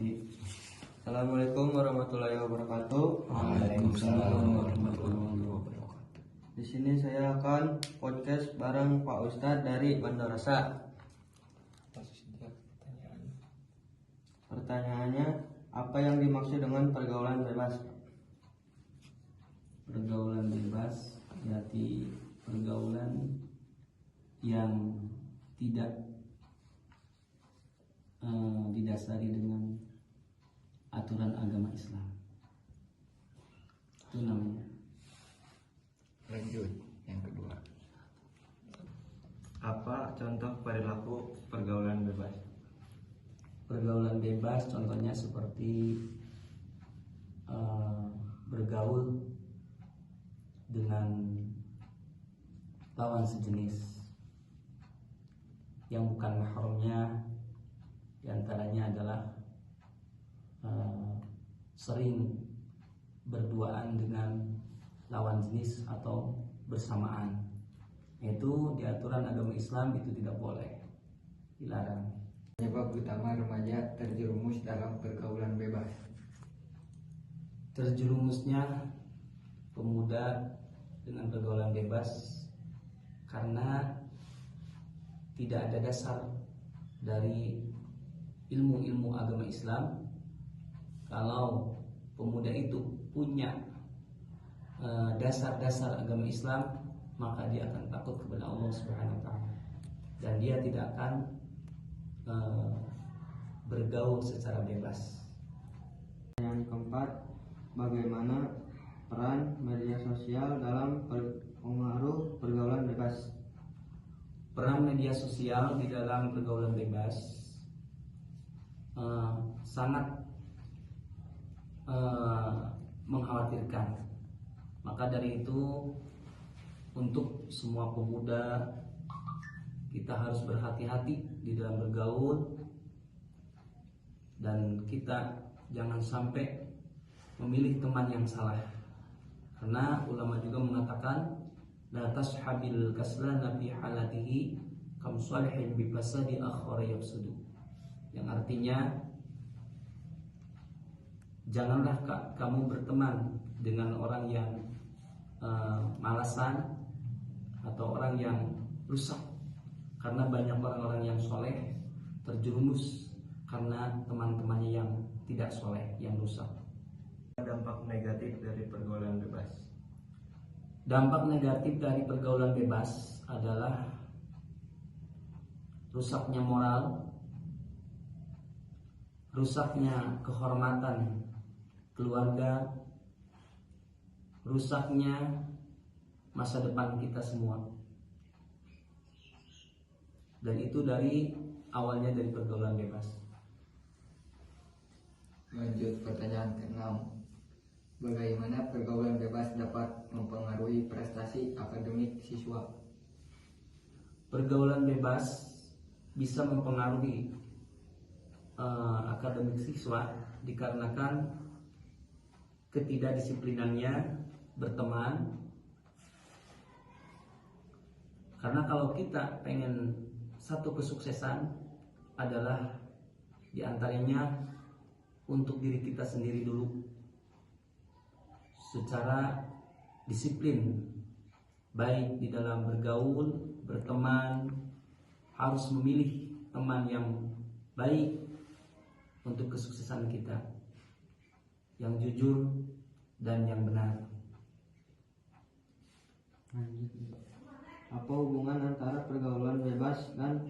Assalamualaikum warahmatullahi wabarakatuh. Waalaikumsalam warahmatullahi wabarakatuh. Di sini saya akan podcast bareng Pak Ustadz dari Bandarasa. Pertanyaannya, apa yang dimaksud dengan pergaulan bebas? Pergaulan bebas berarti pergaulan yang tidak didasari dengan aturan agama Islam. Itu namanya. Lanjut yang kedua. Apa contoh perilaku pergaulan bebas? Pergaulan bebas contohnya seperti bergaul dengan lawan sejenis yang bukan mahramnya, diantaranya adalah sering berduaan dengan lawan jenis atau bersamaan. Itu di aturan agama Islam itu tidak boleh, dilarang. Penyebab utama remaja terjerumus dalam pergaulan bebas. Terjerumusnya pemuda dengan pergaulan bebas karena tidak ada dasar dari ilmu-ilmu agama Islam. Kalau pemuda itu punya dasar-dasar agama Islam, maka dia akan takut kepada Allah Subhanahu wa taala dan dia tidak akan bergaul secara bebas. Yang keempat, bagaimana peran media sosial dalam pengaruh pergaulan bebas? Peran media sosial di dalam pergaulan bebas sangat mengkhawatirkan. Maka dari itu, untuk semua pemuda kita harus berhati-hati di dalam bergaul dan kita jangan sampai memilih teman yang salah. Karena ulama juga mengatakan la tashabil kaslana fi halatihi kam salihin bi fasadi akhara yafsudu. Yang artinya janganlah kamu berteman dengan orang yang malasan atau orang yang rusak, karena banyak orang-orang yang soleh terjerumus karena teman-temannya yang tidak soleh, yang rusak. Dampak negatif dari pergaulan bebas. Dampak negatif dari pergaulan bebas adalah rusaknya moral, rusaknya kehormatan keluarga, rusaknya masa depan kita semua. Dan itu dari awalnya dari pergaulan bebas. Lanjut pertanyaan ke-6. Bagaimana pergaulan bebas dapat mempengaruhi prestasi akademik siswa? Pergaulan bebas bisa mempengaruhi akademik siswa dikarenakan ketidakdisiplinannya berteman. Karena kalau kita pengen satu kesuksesan adalah diantaranya untuk diri kita sendiri dulu, secara disiplin, baik di dalam bergaul, berteman, harus memilih teman yang baik untuk kesuksesan kita, yang jujur dan yang benar. Apa hubungan antara pergaulan bebas dan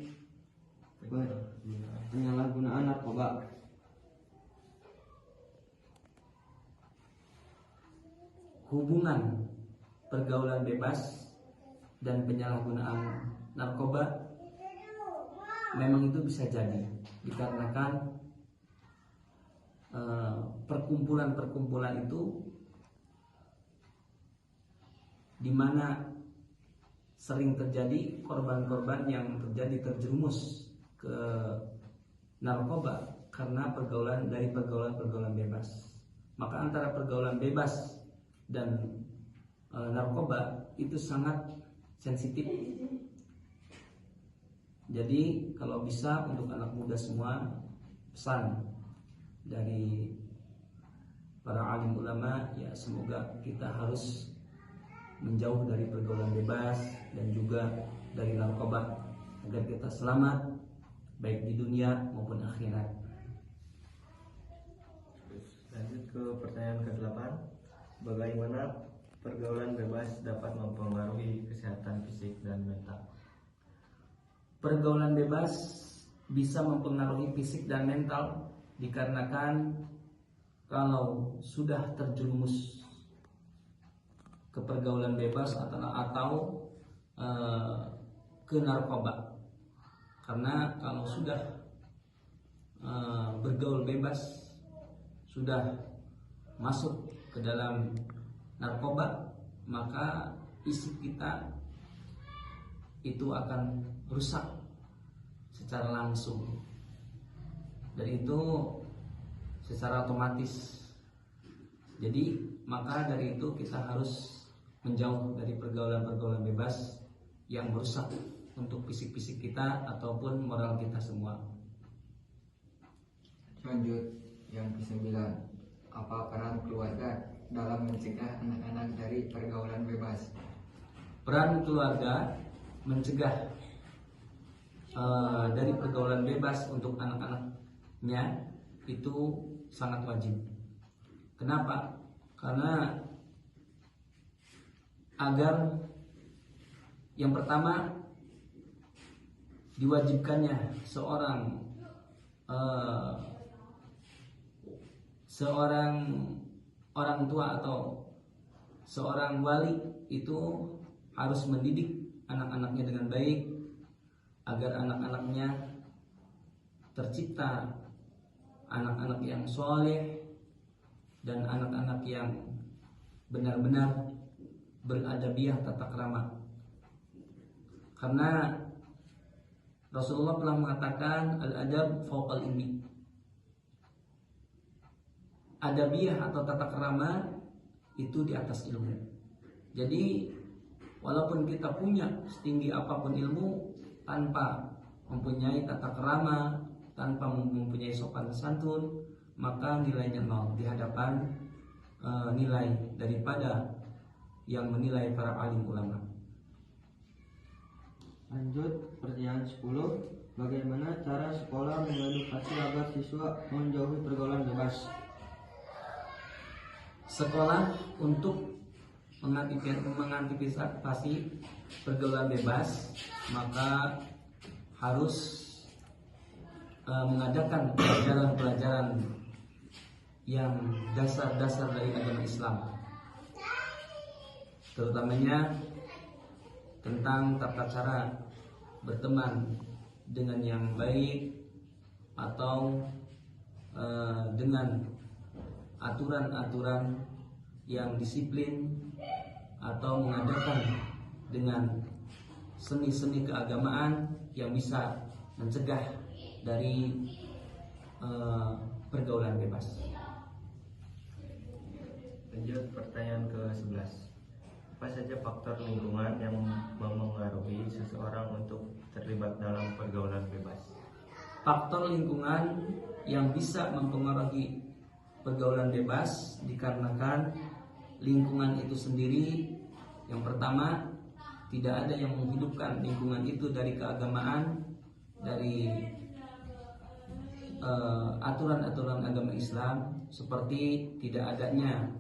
penyalahgunaan narkoba? Hubungan pergaulan bebas dan penyalahgunaan narkoba memang itu bisa jadi dikarenakan perkumpulan-perkumpulan itu di mana sering terjadi korban-korban yang terjerumus ke narkoba karena pergaulan bebas. Maka antara pergaulan bebas dan narkoba itu sangat sensitif. Jadi kalau bisa untuk anak muda semua, pesan dari para alim ulama, ya semoga kita harus menjauh dari pergaulan bebas dan juga dari narkoba agar kita selamat baik di dunia maupun akhirat. Lanjut ke pertanyaan ke-8. Bagaimana pergaulan bebas dapat mempengaruhi kesehatan fisik dan mental? Pergaulan bebas bisa mempengaruhi fisik dan mental dikarenakan kalau sudah terjerumus ke pergaulan bebas atau ke narkoba. Karena kalau sudah bergaul bebas, sudah masuk ke dalam narkoba, maka fisik kita itu akan rusak secara langsung, dan itu secara otomatis. Jadi maka dari itu kita harus menjauh dari pergaulan-pergaulan bebas yang merusak untuk fisik-fisik kita ataupun moral kita semua. Lanjut yang ke-9. Apa peran keluarga dalam mencegah anak-anak dari pergaulan bebas? Peran keluarga mencegah dari pergaulan bebas untuk anak-anaknya itu sangat wajib. Kenapa? Karena agar yang pertama diwajibkannya seorang orang tua atau seorang wali itu harus mendidik anak-anaknya dengan baik agar anak-anaknya tercipta anak-anak yang soleh dan anak-anak yang benar-benar beradabiyah tata krama. Karena Rasulullah telah mengatakan al-adab fawqal ilmi. Adabiyah atau tata krama itu di atas ilmu. Jadi walaupun kita punya setinggi apapun ilmu, tanpa mempunyai tata krama, tanpa mempunyai sopan santun, maka nilainya nol di hadapan nilai daripada yang menilai para alim ulama. Lanjut pertanyaan 10. Bagaimana cara sekolah mengedukasi agar siswa menjauhi pergaulan bebas? Sekolah untuk mengantisipasi pergaulan bebas maka harus mengadakan pelajaran-pelajaran yang dasar-dasar dari agama Islam, terutamanya tentang tata cara berteman dengan yang baik atau dengan aturan-aturan yang disiplin, atau mengadakan dengan seni-seni keagamaan yang bisa mencegah dari pergaulan bebas. Lanjut pertanyaan ke-11. Apa saja faktor lingkungan yang memengaruhi seseorang untuk terlibat dalam pergaulan bebas? Faktor lingkungan yang bisa mempengaruhi pergaulan bebas dikarenakan lingkungan itu sendiri. Yang pertama, tidak ada yang menghidupkan lingkungan itu dari keagamaan, dari aturan-aturan agama Islam, seperti tidak adanya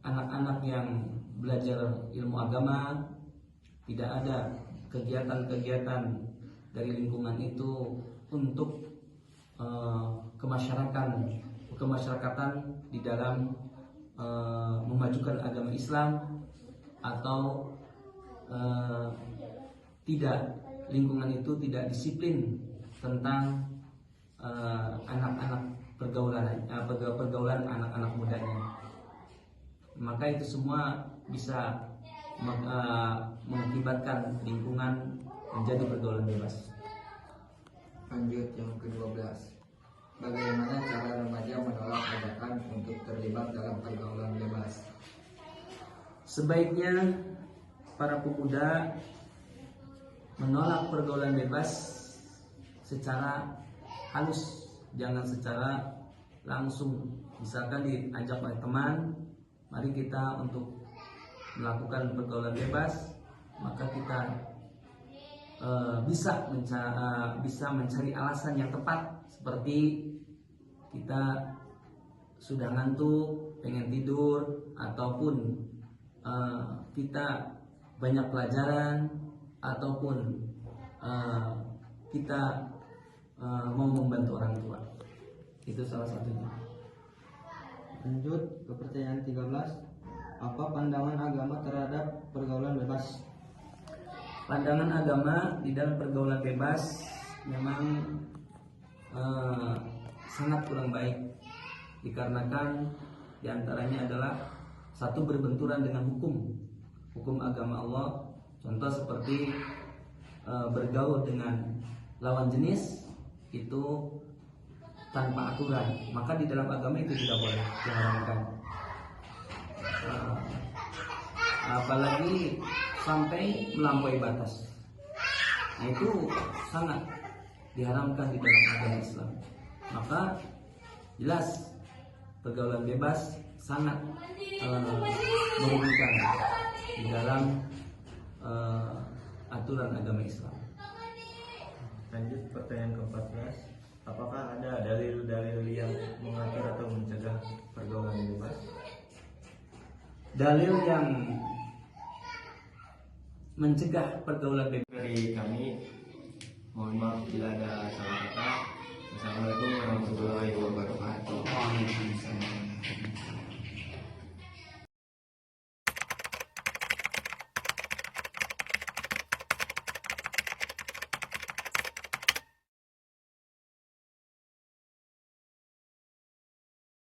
anak-anak yang belajar ilmu agama, tidak ada kegiatan-kegiatan dari lingkungan itu untuk kemasyarakatan di dalam memajukan agama Islam, atau tidak, lingkungan itu tidak disiplin tentang anak-anak pergaulan anak-anak mudanya. Maka itu semua bisa mengakibatkan lingkungan menjadi pergaulan bebas. Lanjut yang ke-12. Bagaimana cara remaja menolak ajakan untuk terlibat dalam pergaulan bebas? Sebaiknya para pemuda menolak pergaulan bebas secara halus, jangan secara langsung. Misalkan diajak oleh teman, mari kita untuk melakukan pergaulan bebas, maka kita bisa mencari alasan yang tepat, seperti kita sudah ngantuk, pengen tidur, ataupun kita banyak pelajaran, ataupun kita mau membantu orang tua. Itu salah satunya. Lanjut ke pertanyaan 13. Apa pandangan agama terhadap pergaulan bebas? Pandangan agama di dalam pergaulan bebas memang sangat kurang baik, dikarenakan diantaranya adalah satu, berbenturan dengan hukum agama Allah. Contoh seperti bergaul dengan lawan jenis itu tanpa aturan, maka di dalam agama itu tidak boleh, diharamkan. Apalagi sampai melampaui batas, nah itu sangat diharamkan di dalam agama Islam. Maka jelas pergaulan bebas sangat merugikan di dalam aturan agama Islam. Lanjut pertanyaan ke-14. Apakah ada dalil-dalil yang mengatur atau mencegah pergaulan bebas? Dalil yang mencegah pergaulan bebas Dari kami, mohon maaf bila ada salah kata.